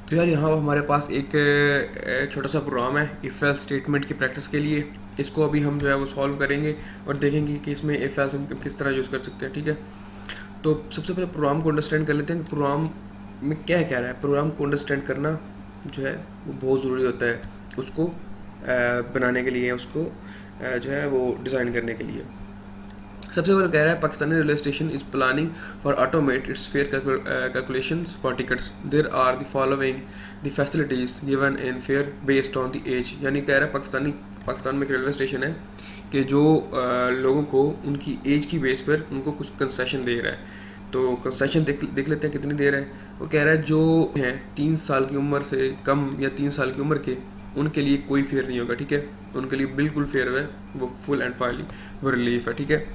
तो यार यहाँ हमारे पास एक छोटा सा प्रोग्राम है इफ़ एल्स स्टेटमेंट की प्रैक्टिस के लिए। इसको अभी हम जो है वो सॉल्व करेंगे और देखेंगे कि इसमें इफ़ एल्स हम किस तरह यूज़ कर सकते हैं। ठीक है, तो सबसे पहले प्रोग्राम को अंडरस्टैंड कर लेते हैं कि प्रोग्राम में क्या कह रहा है। प्रोग्राम को अंडरस्टैंड करना जो है वो बहुत ज़रूरी होता है उसको बनाने के लिए, उसको जो है वो डिज़ाइन करने के लिए। सबसे पहले कह रहा है Pakistani railway station is planning for automate its fare calculation for tickets. There are the following the facilities given in fare based on the age. यानी कह रहा है पाकिस्तान में एक रेलवे स्टेशन है कि जो लोगों को उनकी एज की बेस पर उनको कुछ कंसेशन दे रहा है। तो कंसेशन देख लेते हैं कितनी देर है। वो कह रहा है जो हैं 3 साल की उम्र से कम या 3 साल की उम्र के, उनके लिए कोई फेयर नहीं होगा। ठीक है, उनके लिए बिल्कुल फेयर है, वो फुल एंड फाइनली वो रिलीफ है। ठीक है,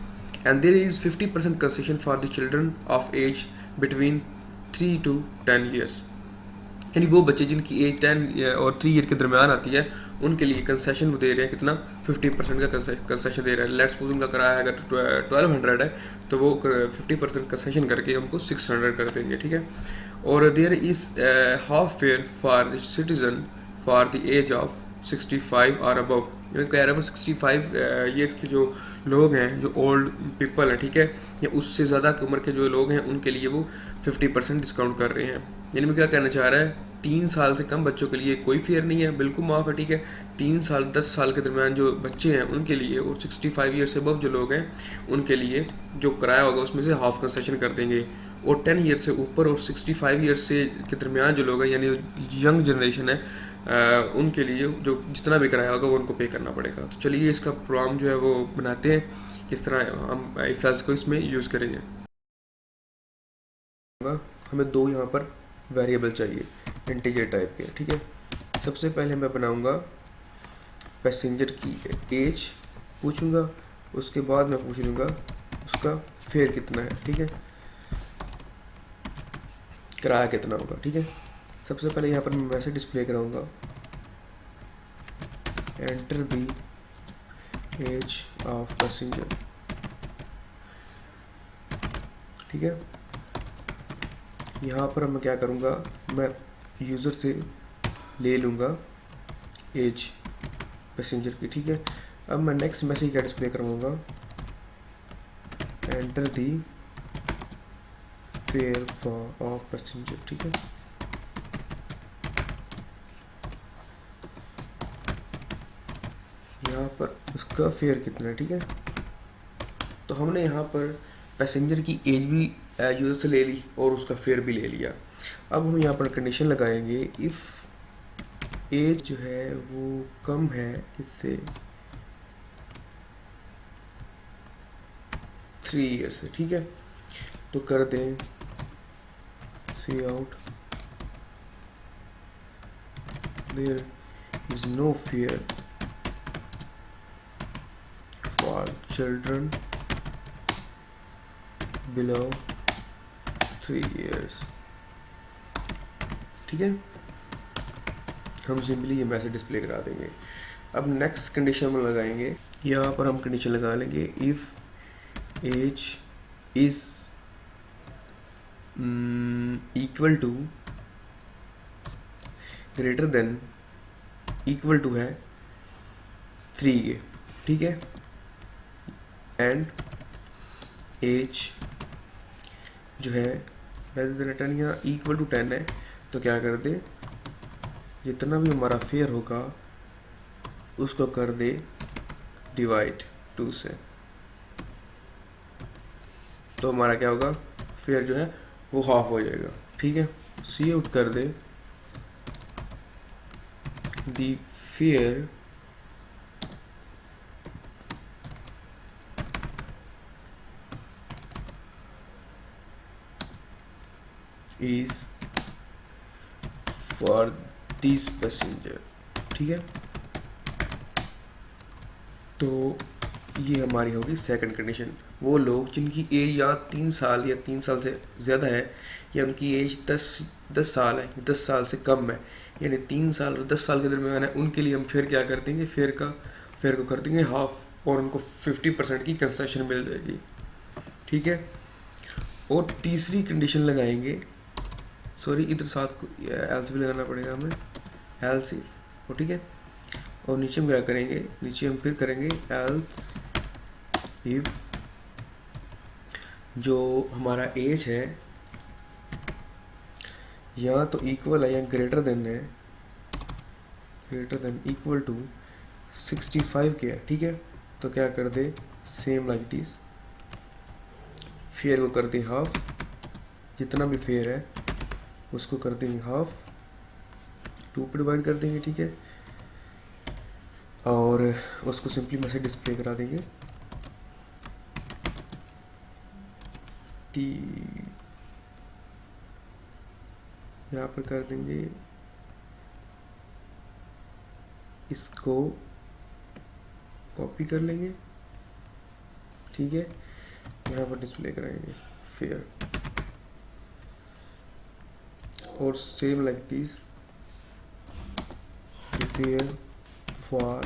and there is 50% concession for the children of age between 3 to 10 years। यानी वो बच्चे जिनकी एज 10 और 3 ईयर के दरमियान आती है उनके लिए कंसेशन वो दे रहे हैं कितना, 50% का कंसेशन दे रहे हैं। लेट्स सपोज उनका किराया अगर 1200 है तो वो 50% कंसेशन करके हमको 600 कर देंगे। ठीक है, और there is half fare for the citizen for the age of 65 और अबव। कह रहा है वो 65 ईयर्स के जो लोग हैं, जो ओल्ड पीपल हैं, ठीक है, या उससे ज़्यादा की उम्र के जो लोग हैं उनके लिए वो 50% डिस्काउंट कर रहे हैं। यानी मैं क्या कहना चाह रहा है, 3 साल से कम बच्चों के लिए कोई फेयर नहीं है, बिल्कुल माफ़ है। ठीक है, 3 साल 10 साल के दरमियान जो बच्चे हैं उनके लिए, और 65 ईयर से अबव जो लोग हैं उनके लिए जो किराया होगा उसमें से हाफ कंसेशन कर देंगे। और 10 ईयर से ऊपर और 65 ईयर से के दरमियान जो लोग हैं यानी यंग जनरेशन है उनके लिए जो जितना भी किराया होगा वो उनको पे करना पड़ेगा। तो चलिए इसका प्रोग्राम जो है वो बनाते हैं, किस तरह हम इफ एल्स को इसमें यूज़ करेंगे। हमें दो यहाँ पर वेरिएबल चाहिए इंटीजर टाइप के। ठीक है, सबसे पहले मैं बनाऊंगा पैसेंजर की एज पूछूंगा, उसके बाद मैं पूछ लूँगा उसका फेयर कितना है। ठीक है, किराया कितना होगा। ठीक है, सबसे पहले यहाँ पर मैं मैसेज डिस्प्ले कराऊंगा enter the age of passenger. ठीक है, यहाँ पर मैं क्या करूँगा, मैं यूज़र से ले लूँगा एज पैसेंजर की। ठीक है, अब मैं नेक्स्ट मैसेज क्या डिस्प्ले करवाऊँगा, enter the fare for of passenger. ठीक है, यहाँ पर उसका फेयर कितना है। ठीक है, तो हमने यहाँ पर पैसेंजर की एज भी यूज़र से ले ली और उसका फेयर भी ले लिया। अब हम यहाँ पर कंडीशन लगाएंगे इफ़ एज जो है वो कम है किससे, 3 ईयर से। ठीक है, तो कर दें cout there is no fare for children below 3 years. ठीक है, हम सिंपली ये मैसेज डिस्प्ले करा देंगे। अब नेक्स्ट कंडीशन में लगाएंगे, यहाँ पर हम कंडीशन लगा लेंगे if age is equal to greater than equal to है 3 के। ठीक है, एंड एज जो है रेदर देन 10 या इक्वल टू 10 है, तो क्या कर दे, जितना भी हमारा फेयर होगा उसको कर दे डिवाइड 2 से। तो हमारा क्या होगा, फेयर जो है वो हाफ हो जाएगा। ठीक है, सी आउट कर दे the fare is for this passenger. ठीक है, तो ये हमारी होगी सेकंड कंडीशन। वो लोग जिनकी एज या 3 साल या 3 साल से ज़्यादा है, या उनकी एज 10 साल है, 10 साल से कम है, यानी 3 साल और 10 साल के दरमियान है, उनके लिए हम फिर क्या कर देंगे, फेयर को कर देंगे हाफ और उनको 50% की कंसेशन मिल जाएगी। ठीक है, और तीसरी कंडीशन लगाएंगे सॉरी इधर साथ को एल्स भी लगाना पड़ेगा हमें, एल्स इफ, ठीक है। और नीचे हम क्या करेंगे, नीचे हम फिर करेंगे एल्स इफ जो हमारा एज है या तो इक्वल है या ग्रेटर देन है, ग्रेटर देन इक्वल टू 65 के है, ठीक है। तो क्या कर दे, सेम लाइक दिस, फेयर को कर दे हाफ, जितना भी फेयर है उसको कर देंगे हाफ, 2 पे डिवाइड कर देंगे, ठीक है। और उसको सिंपली मैसेज डिस्प्ले करा देंगे, यहाँ पर कर देंगे, इसको कॉपी कर लेंगे, ठीक है। यहाँ पर डिस्प्ले कराएंगे फेयर, और same like this fair for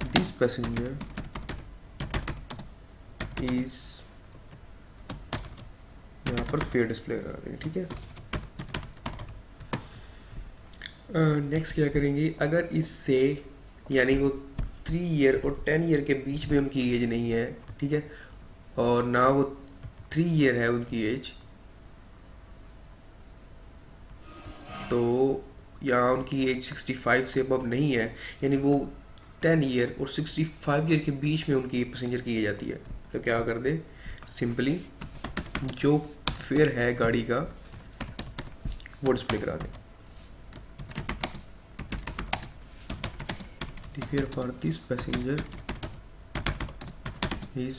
this passenger is, यहाँ पर फेयर डिस्प्ले करा देंगे, ठीक है। नेक्स्ट क्या करेंगे, अगर इससे यानी वो 3 ईयर और 10 ईयर के बीच में उनकी एज नहीं है, ठीक है, और ना वो 3 ईयर है उनकी एज, तो या उनकी एज 65 से अबव नहीं है, यानी वो 10 ईयर और 65 ईयर के बीच में उनकी पैसेंजर की एज आती है, तो क्या कर दे, सिंपली जो फेयर है गाड़ी का वो डिस्प्ले करा दे, fare for this passenger is,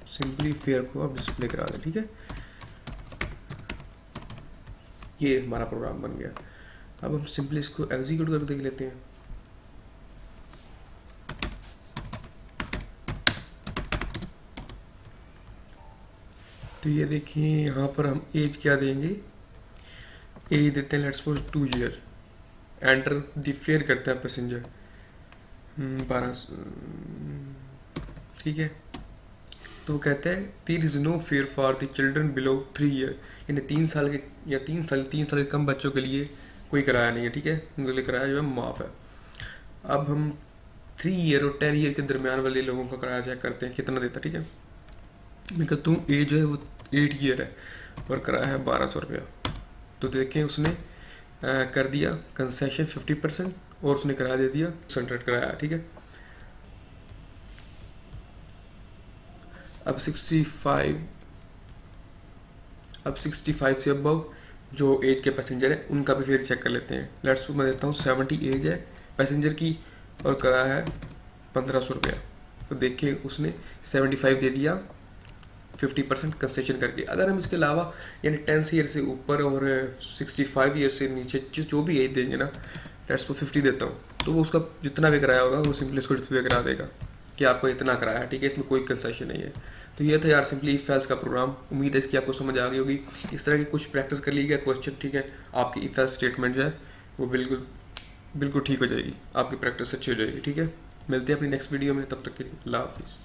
simply fare को आप डिस्प्ले करा दें, ठीक है। ये हमारा प्रोग्राम बन गया। अब हम सिंपली इसको एग्जीक्यूट कर देख लेते हैं। तो ये देखिए यहाँ पर हम एज क्या देंगे, एज देते हैं let's suppose 2 year, enter the fare करते हैं पैसेंजर 12, ठीक है। तो कहते हैं there is no fare for the children below 3 year, यानी 3 साल के या 3 साल के कम बच्चों के लिए कोई किराया नहीं है, ठीक है, उनके लिए किराया जो है माफ़ है। अब हम 3 ईयर और 10 ईयर के दरमियान वाले लोगों का किराया चेक करते हैं कितना देता है, ठीक है। मैं कहता हूँ एज जो है वो 8 ईयर है और किराया है 1200 रुपया, तो देखें उसने कर दिया कंसेशन 50% और उसने किराया दे दिया 100 किराया, ठीक है। अब 65 से अबव जो एज के पैसेंजर है उनका भी फिर चेक कर लेते हैं। लेट्स मैं देता हूँ 70 एज है पैसेंजर की और किराया है 1500 रुपया, तो देखिए उसने 75 दे दिया 50% कंसेशन करके। अगर हम इसके अलावा यानी 10 ईयर से ऊपर और 65 ईयर से नीचे जो भी एज देंगे ना, लेट्स को 50 देता हूँ, तो वो उसका जितना भी किराया होगा वो सिंपली इसको डिस्प्ले करा देगा कि आपको इतना किराया है, ठीक है, इसमें कोई कंसेशन नहीं है। तो ये था यार सिंपली इफ एल्स का प्रोग्राम, उम्मीद है इसकी आपको समझ आ गई होगी। इस तरह की कुछ प्रैक्टिस कर लीजिएगा क्वेश्चन, ठीक है, आपकी इफ एल्स स्टेटमेंट जो है वो बिल्कुल ठीक हो जाएगी, आपकी प्रैक्टिस अच्छी हो जाएगी, ठीक है। मिलते हैं अपनी नेक्स्ट वीडियो में, तब तक के लिए अल्लाह हाफिज़।